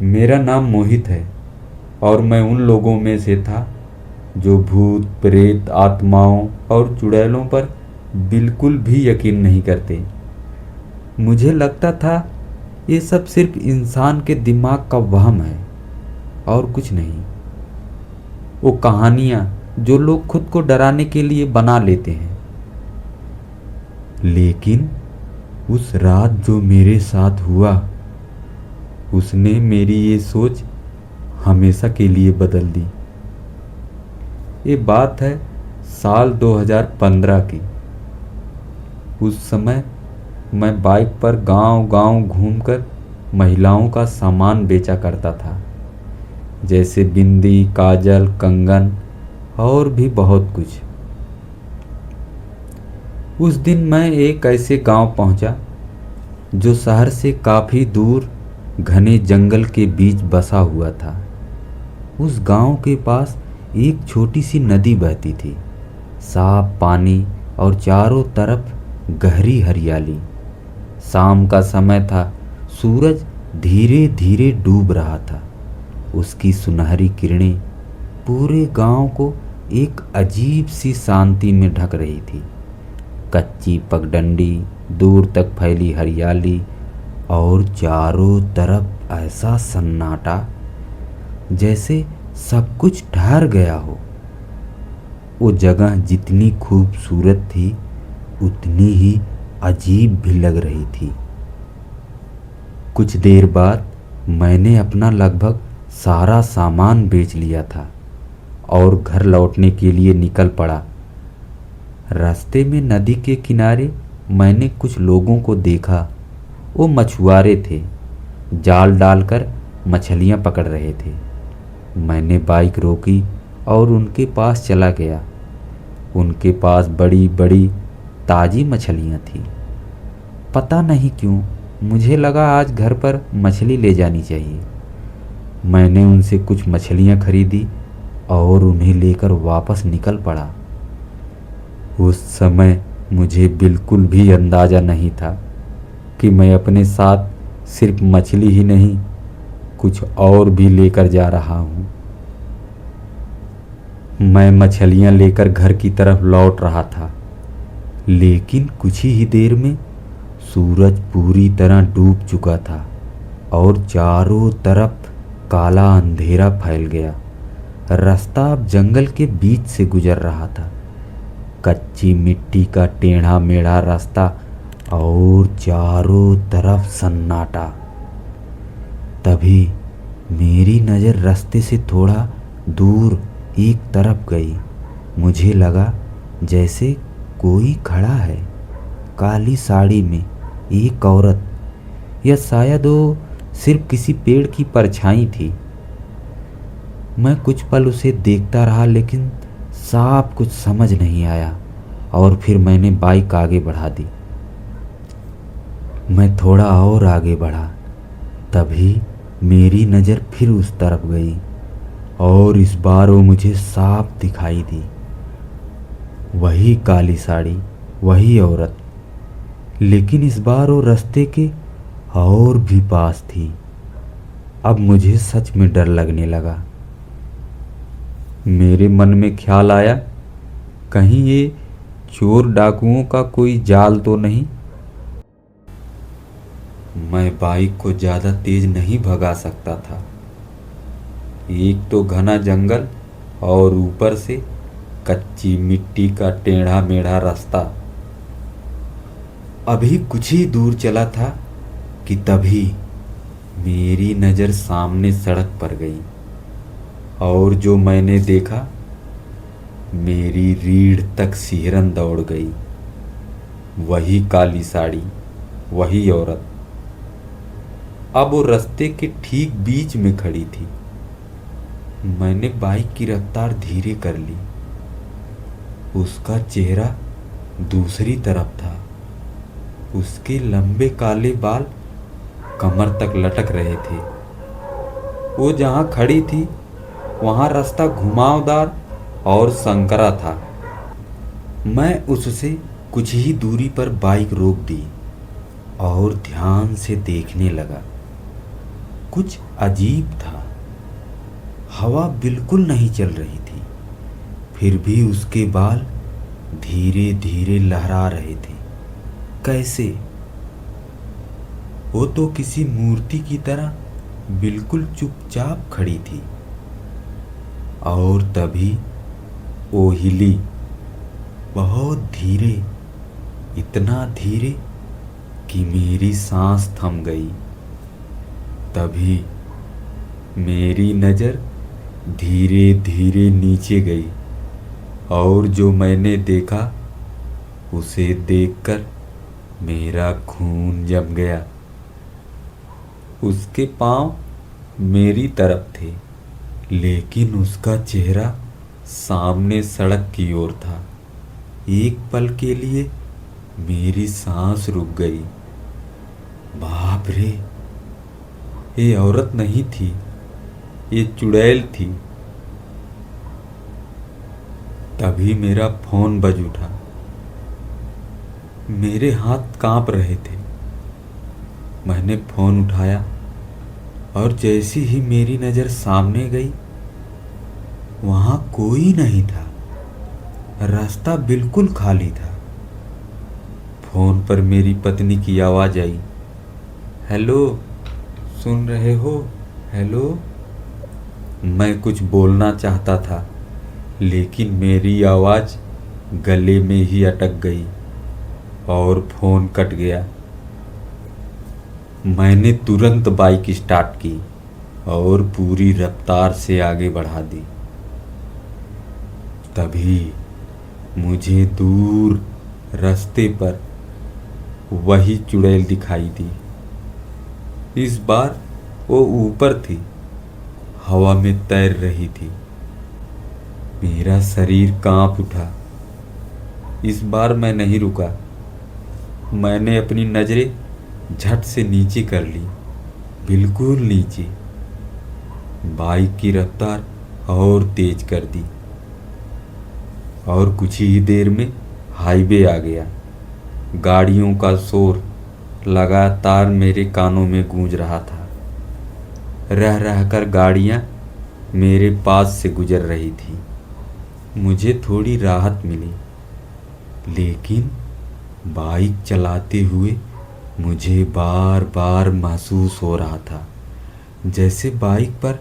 मेरा नाम मोहित है और मैं उन लोगों में से था जो भूत प्रेत आत्माओं और चुड़ैलों पर बिल्कुल भी यकीन नहीं करते। मुझे लगता था ये सब सिर्फ इंसान के दिमाग का वहम है और कुछ नहीं। वो कहानियाँ जो लोग खुद को डराने के लिए बना लेते हैं। लेकिन उस रात जो मेरे साथ हुआ उसने मेरी ये सोच हमेशा के लिए बदल दी। ये बात है साल 2015 की। उस समय मैं बाइक पर गांव-गांव घूमकर महिलाओं का सामान बेचा करता था, जैसे बिंदी, काजल, कंगन और भी बहुत कुछ। उस दिन मैं एक ऐसे गांव पहुंचा जो शहर से काफ़ी दूर घने जंगल के बीच बसा हुआ था। उस गांव के पास एक छोटी सी नदी बहती थी, साफ पानी और चारों तरफ गहरी हरियाली। शाम का समय था, सूरज धीरे धीरे डूब रहा था। उसकी सुनहरी किरणें पूरे गांव को एक अजीब सी शांति में ढक रही थी। कच्ची पगडंडी, दूर तक फैली हरियाली और चारों तरफ ऐसा सन्नाटा जैसे सब कुछ ठहर गया हो। वो जगह जितनी खूबसूरत थी उतनी ही अजीब भी लग रही थी। कुछ देर बाद मैंने अपना लगभग सारा सामान बेच लिया था और घर लौटने के लिए निकल पड़ा। रास्ते में नदी के किनारे मैंने कुछ लोगों को देखा। वो मछुआरे थे, जाल डालकर मछलियां पकड़ रहे थे। मैंने बाइक रोकी और उनके पास चला गया। उनके पास बड़ी बड़ी ताज़ी मछलियां थी। पता नहीं क्यों मुझे लगा आज घर पर मछली ले जानी चाहिए। मैंने उनसे कुछ मछलियां खरीदी और उन्हें लेकर वापस निकल पड़ा। उस समय मुझे बिल्कुल भी अंदाज़ा नहीं था कि मैं अपने साथ सिर्फ मछली ही नहीं, कुछ और भी लेकर जा रहा हूँ। मैं मछलियाँ लेकर घर की तरफ लौट रहा था, लेकिन कुछ ही देर में सूरज पूरी तरह डूब चुका था और चारों तरफ काला अंधेरा फैल गया। रास्ता अब जंगल के बीच से गुजर रहा था। कच्ची मिट्टी का टेढ़ा मेढ़ा रास्ता और चारों तरफ सन्नाटा। तभी मेरी नज़र रास्ते से थोड़ा दूर एक तरफ गई। मुझे लगा जैसे कोई खड़ा है, काली साड़ी में एक औरत, या शायद वो सिर्फ किसी पेड़ की परछाई थी। मैं कुछ पल उसे देखता रहा, लेकिन साफ कुछ समझ नहीं आया और फिर मैंने बाइक आगे बढ़ा दी। मैं थोड़ा और आगे बढ़ा, तभी मेरी नज़र फिर उस तरफ गई और इस बार वो मुझे साफ दिखाई दी। वही काली साड़ी, वही औरत, लेकिन इस बार वो रास्ते के और भी पास थी। अब मुझे सच में डर लगने लगा। मेरे मन में ख्याल आया, कहीं ये चोर डाकुओं का कोई जाल तो नहीं। मैं बाइक को ज़्यादा तेज नहीं भगा सकता था। एक तो घना जंगल और ऊपर से कच्ची मिट्टी का टेढ़ा मेढ़ा रास्ता। अभी कुछ ही दूर चला था कि तभी मेरी नज़र सामने सड़क पर गई और जो मैंने देखा, मेरी रीढ़ तक सिहरन दौड़ गई। वही काली साड़ी, वही औरत अब वो रास्ते के ठीक बीच में खड़ी थी। मैंने बाइक की रफ्तार धीरे कर ली। उसका चेहरा दूसरी तरफ था। उसके लंबे काले बाल कमर तक लटक रहे थे। वो जहाँ खड़ी थी वहाँ रास्ता घुमावदार और संकरा था। मैं उससे कुछ ही दूरी पर बाइक रोक दी और ध्यान से देखने लगा। कुछ अजीब था। हवा बिल्कुल नहीं चल रही थी, फिर भी उसके बाल धीरे धीरे लहरा रहे थे। कैसे? वो तो किसी मूर्ति की तरह बिल्कुल चुपचाप खड़ी थी। और तभी वो हिली, बहुत धीरे, इतना धीरे कि मेरी सांस थम गई। तभी मेरी नज़र धीरे धीरे नीचे गई और जो मैंने देखा उसे देखकर मेरा खून जम गया। उसके पांव मेरी तरफ थे, लेकिन उसका चेहरा सामने सड़क की ओर था। एक पल के लिए मेरी सांस रुक गई। बाप रे, ये औरत नहीं थी, ये चुड़ैल थी। तभी मेरा फोन बज उठा। मेरे हाथ कांप रहे थे। मैंने फोन उठाया और जैसी ही मेरी नज़र सामने गई, वहाँ कोई नहीं था। रास्ता बिल्कुल खाली था। फोन पर मेरी पत्नी की आवाज़ आई, हेलो, सुन रहे हो? हेलो। मैं कुछ बोलना चाहता था, लेकिन मेरी आवाज़ गले में ही अटक गई और फ़ोन कट गया। मैंने तुरंत बाइक स्टार्ट की और पूरी रफ्तार से आगे बढ़ा दी। तभी मुझे दूर रास्ते पर वही चुड़ैल दिखाई दी। इस बार वो ऊपर थी, हवा में तैर रही थी। मेरा शरीर कांप उठा। इस बार मैं नहीं रुका। मैंने अपनी नज़रें झट से नीचे कर ली, बिल्कुल नीचे। बाइक की रफ्तार और तेज कर दी और कुछ ही देर में हाईवे आ गया। गाड़ियों का शोर लगातार मेरे कानों में गूंज रहा था। रह रहकर गाड़ियाँ मेरे पास से गुजर रही थी। मुझे थोड़ी राहत मिली, लेकिन बाइक चलाते हुए मुझे बार बार महसूस हो रहा था जैसे बाइक पर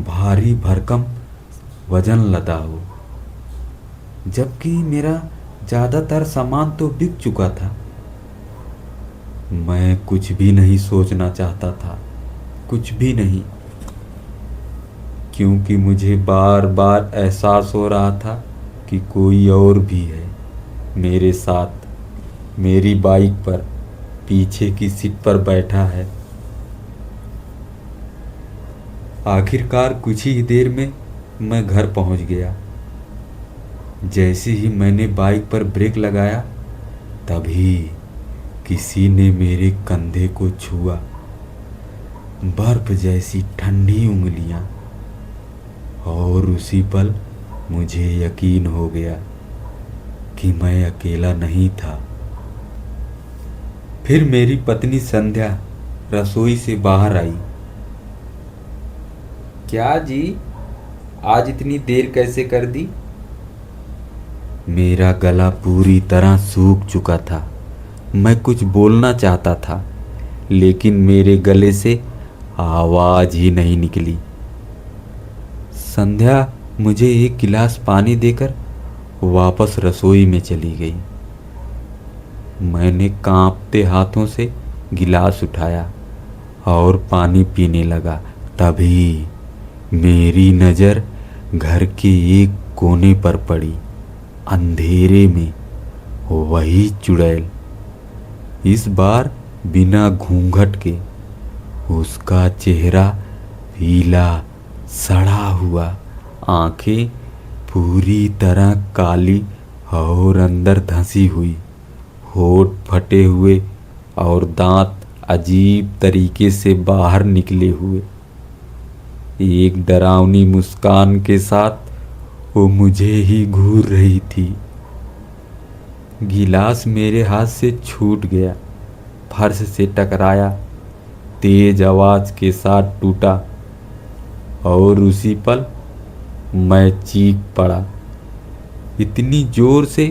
भारी भरकम वजन लदा हो, जबकि मेरा ज़्यादातर सामान तो बिक चुका था। मैं कुछ भी नहीं सोचना चाहता था, कुछ भी नहीं, क्योंकि मुझे बार बार एहसास हो रहा था कि कोई और भी है मेरे साथ, मेरी बाइक पर पीछे की सीट पर बैठा है। आखिरकार कुछ ही देर में मैं घर पहुंच गया। जैसे ही मैंने बाइक पर ब्रेक लगाया, तभी किसी ने मेरे कंधे को छुआ। बर्फ जैसी ठंडी उंगलियां। और उसी पल मुझे यकीन हो गया कि मैं अकेला नहीं था। फिर मेरी पत्नी संध्या रसोई से बाहर आई। क्या जी, आज इतनी देर कैसे कर दी? मेरा गला पूरी तरह सूख चुका था। मैं कुछ बोलना चाहता था, लेकिन मेरे गले से आवाज़ ही नहीं निकली। संध्या मुझे एक गिलास पानी देकर वापस रसोई में चली गई। मैंने कांपते हाथों से गिलास उठाया और पानी पीने लगा। तभी मेरी नज़र घर के एक कोने पर पड़ी। अंधेरे में वही चुड़ैल, इस बार बिना घूंघट के। उसका चेहरा पीला, सड़ा हुआ, आंखें पूरी तरह काली और अंदर धंसी हुई, होठ फटे हुए और दांत अजीब तरीके से बाहर निकले हुए। एक डरावनी मुस्कान के साथ वो मुझे ही घूर रही थी। गिलास मेरे हाथ से छूट गया, फर्श से टकराया तेज आवाज के साथ टूटा और उसी पल मैं चीख पड़ा, इतनी जोर से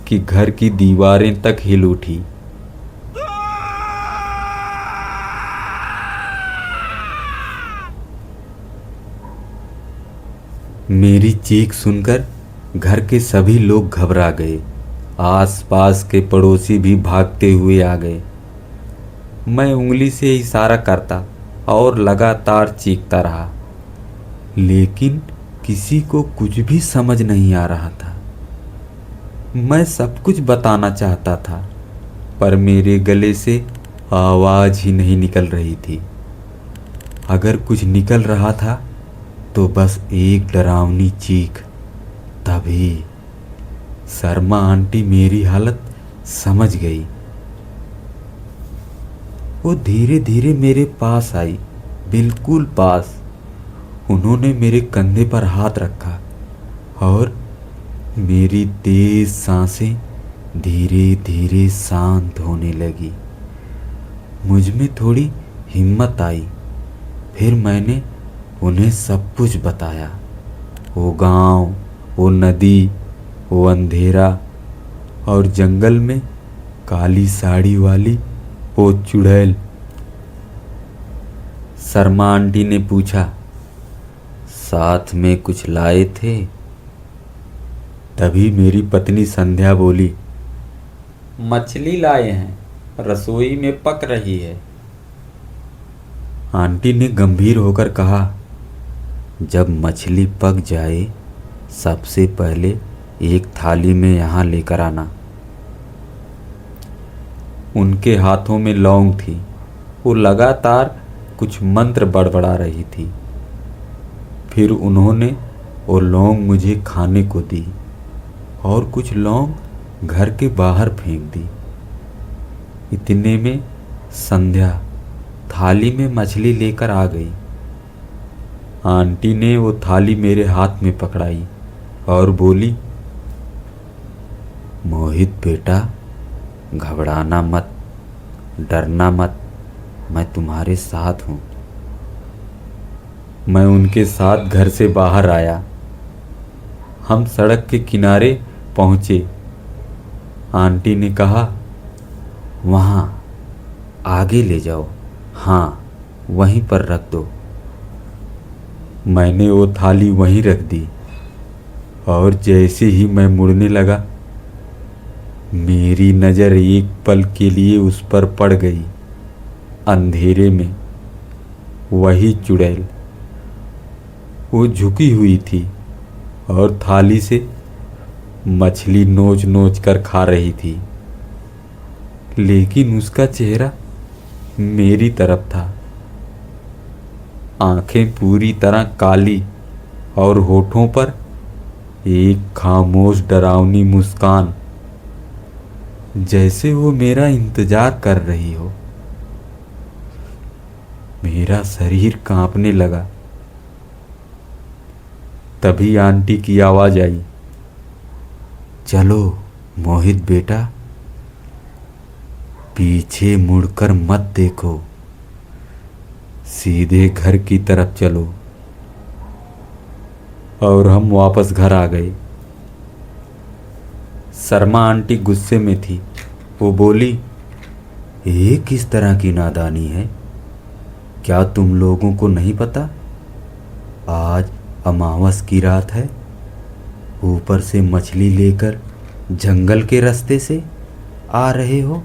कि घर की दीवारें तक हिल उठी। मेरी चीख सुनकर घर के सभी लोग घबरा गए। आसपास के पड़ोसी भी भागते हुए आ गए। मैं उंगली से इशारा करता और लगातार चीखता रहा, लेकिन किसी को कुछ भी समझ नहीं आ रहा था। मैं सब कुछ बताना चाहता था, पर मेरे गले से आवाज ही नहीं निकल रही थी। अगर कुछ निकल रहा था तो बस एक डरावनी चीख। तभी शर्मा आंटी मेरी हालत समझ गई। वो धीरे धीरे मेरे पास आई, बिल्कुल पास। उन्होंने मेरे कंधे पर हाथ रखा और मेरी तेज सांसें धीरे धीरे शांत होने लगी। मुझ में थोड़ी हिम्मत आई। फिर मैंने उन्हें सब कुछ बताया। वो गांव, वो नदी, वो अंधेरा और जंगल में काली साड़ी वाली वो चुड़ैल। शर्मा आंटी ने पूछा, साथ में कुछ लाए थे? तभी मेरी पत्नी संध्या बोली, मछली लाए हैं, रसोई में पक रही है। आंटी ने गंभीर होकर कहा, जब मछली पक जाए सबसे पहले एक थाली में यहाँ लेकर आना। उनके हाथों में लौंग थी। वो लगातार कुछ मंत्र बड़बड़ा रही थी। फिर उन्होंने वो लौंग मुझे खाने को दी और कुछ लौंग घर के बाहर फेंक दी। इतने में संध्या थाली में मछली लेकर आ गई। आंटी ने वो थाली मेरे हाथ में पकड़ाई और बोली, मोहित बेटा, घबराना मत, डरना मत, मैं तुम्हारे साथ हूँ। मैं उनके साथ घर से बाहर आया। हम सड़क के किनारे पहुँचे। आंटी ने कहा, वहाँ आगे ले जाओ, हाँ वहीं पर रख दो। मैंने वो थाली वहीं रख दी और जैसे ही मैं मुड़ने लगा, मेरी नज़र एक पल के लिए उस पर पड़ गई। अंधेरे में वही चुड़ैल, वो झुकी हुई थी और थाली से मछली नोच नोच कर खा रही थी, लेकिन उसका चेहरा मेरी तरफ था। आंखें पूरी तरह काली और होठों पर एक खामोश डरावनी मुस्कान, जैसे वो मेरा इंतजार कर रही हो। मेरा शरीर कांपने लगा। तभी आंटी की आवाज आई, चलो मोहित बेटा, पीछे मुड़कर मत देखो, सीधे घर की तरफ चलो। और हम वापस घर आ गए। शर्मा आंटी गुस्से में थी। वो बोली, ये किस तरह की नादानी है? क्या तुम लोगों को नहीं पता आज अमावस की रात है? ऊपर से मछली लेकर जंगल के रास्ते से आ रहे हो,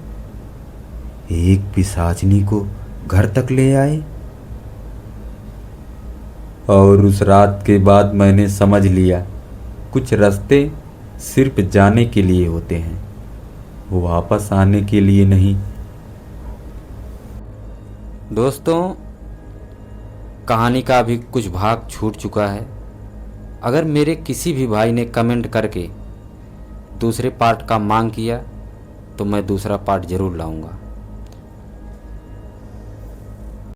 एक पिशाचनी को घर तक ले आए। और उस रात के बाद मैंने समझ लिया, कुछ रास्ते सिर्फ जाने के लिए होते हैं, वापस आने के लिए नहीं। दोस्तों, कहानी का भी कुछ भाग छूट चुका है। अगर मेरे किसी भी भाई ने कमेंट करके दूसरे पार्ट का मांग किया तो मैं दूसरा पार्ट ज़रूर लाऊंगा।